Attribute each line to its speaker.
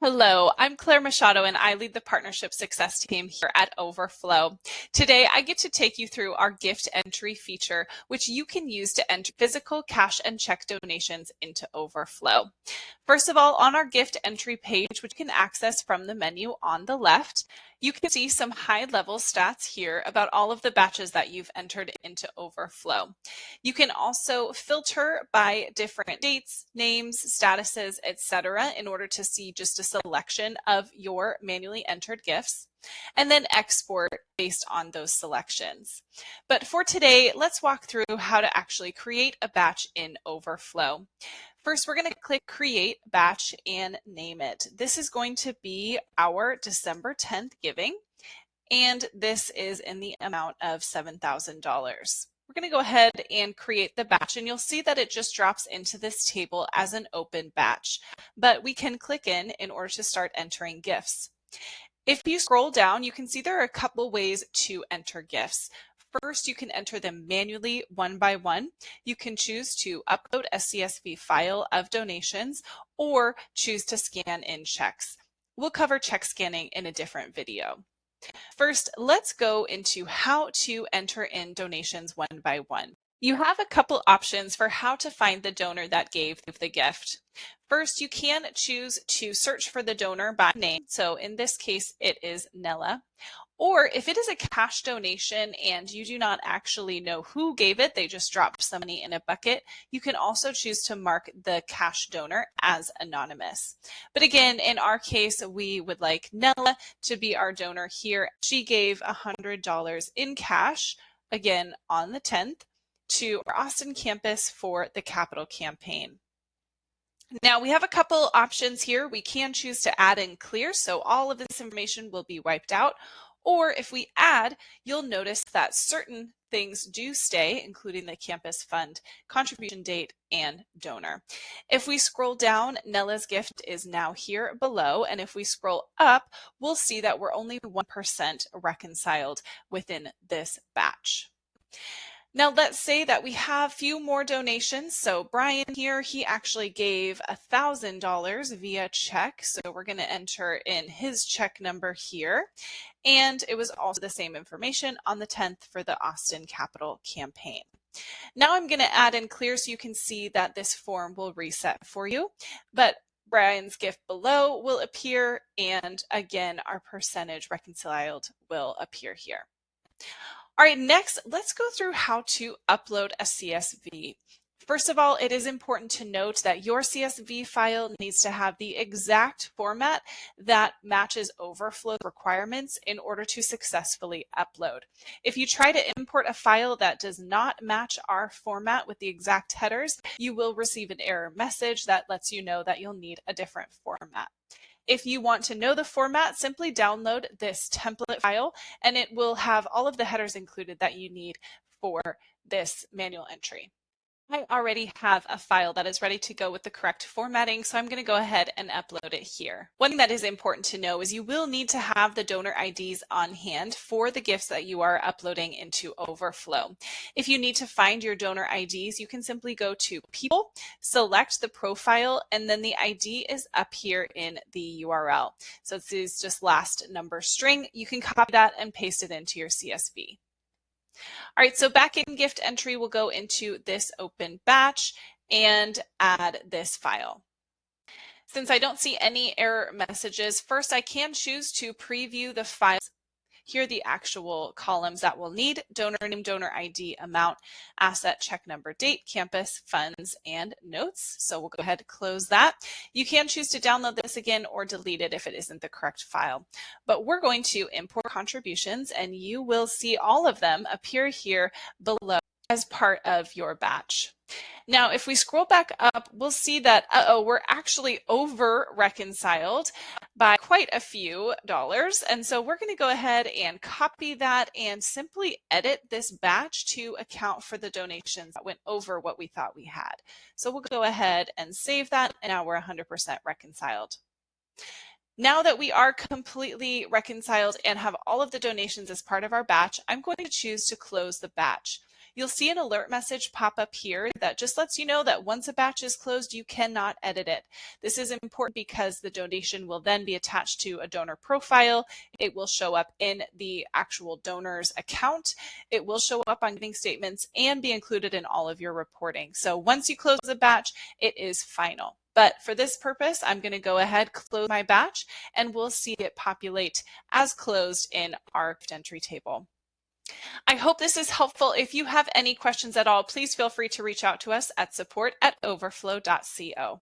Speaker 1: Hello, I'm Claire Machado and I lead the partnership success team here at Overflow. Today, I get to take you through our gift entry feature, which you can use to enter physical cash and check donations into Overflow. First of all, on our gift entry page, which you can access from the menu on the left, you can see some high-level stats here about all of the batches that you've entered into Overflow. You can also filter by different dates, names, statuses, etc. in order to see just a selection of your manually entered gifts, and then export based on those selections. But for today, let's walk through how to actually create a batch in Overflow. First, we're going to click Create Batch and name it. This is going to be our December 10th giving, and this is in the amount of $7,000. We're going to go ahead and create the batch, and you'll see that it just drops into this table as an open batch, but we can click in order to start entering gifts. If you scroll down, you can see there are a couple ways to enter gifts. First, you can enter them manually one by one. You can choose to upload a CSV file of donations or choose to scan in checks. We'll cover check scanning in a different video. First, let's go into how to enter in donations one by one. You have a couple options for how to find the donor that gave the gift. First, you can choose to search for the donor by name. So in this case, it is Nella. Or if it is a cash donation and you do not actually know who gave it, they just dropped some money in a bucket, you can also choose to mark the cash donor as anonymous. But again, in our case, we would like Nella to be our donor here. She gave $100 in cash, again, on the 10th, to our Austin campus for the capital campaign. Now we have a couple options here. We can choose to add and clear, so all of this information will be wiped out. Or if we add, you'll notice that certain things do stay, including the campus fund, contribution date, and donor. If we scroll down, Nella's gift is now here below, and if we scroll up, we'll see that we're only 1% reconciled within this batch. Now let's say that we have a few more donations. So Brian here, he actually gave $1,000 via check. So we're going to enter in his check number here. And it was also the same information on the 10th for the Austin Capital campaign. Now I'm going to add and clear so you can see that this form will reset for you. But Brian's gift below will appear, and again, our percentage reconciled will appear here. All right, next, let's go through how to upload a CSV. First of all, it is important to note that your CSV file needs to have the exact format that matches Overflow requirements in order to successfully upload. If you try to import a file that does not match our format with the exact headers, you will receive an error message that lets you know that you'll need a different format. If you want to know the format, simply download this template file and it will have all of the headers included that you need for this manual entry. I already have a file that is ready to go with the correct formatting, so I'm going to go ahead and upload it here. One thing that is important to know is you will need to have the donor IDs on hand for the gifts that you are uploading into Overflow. If you need to find your donor IDs, you can simply go to People, select the profile, and then the ID is up here in the URL. So this is just last number string. You can copy that and paste it into your CSV. All right, so back in gift entry, we'll go into this open batch and add this file. Since I don't see any error messages, first I can choose to preview the files. Here are the actual columns that we'll need: donor name, donor ID, amount, asset, check number, date, campus, funds, and notes. So we'll go ahead and close that. You can choose to download this again or delete it if it isn't the correct file. But we're going to import contributions, and you will see all of them appear here below as part of your batch. Now, if we scroll back up, we'll see that, we're actually over reconciled by quite a few dollars. And so we're going to go ahead and copy that and simply edit this batch to account for the donations that went over what we thought we had. So we'll go ahead and save that, and now we're 100% reconciled. Now that we are completely reconciled and have all of the donations as part of our batch, I'm going to choose to close the batch. You'll see an alert message pop up here that just lets you know that once a batch is closed, you cannot edit it. This is important because the donation will then be attached to a donor profile. It will show up in the actual donor's account. It will show up on giving statements and be included in all of your reporting. So once you close the batch, it is final. But for this purpose, I'm going to go ahead, close my batch, and we'll see it populate as closed in our gift entry table. I hope this is helpful. If you have any questions at all, please feel free to reach out to us at support@overflow.co.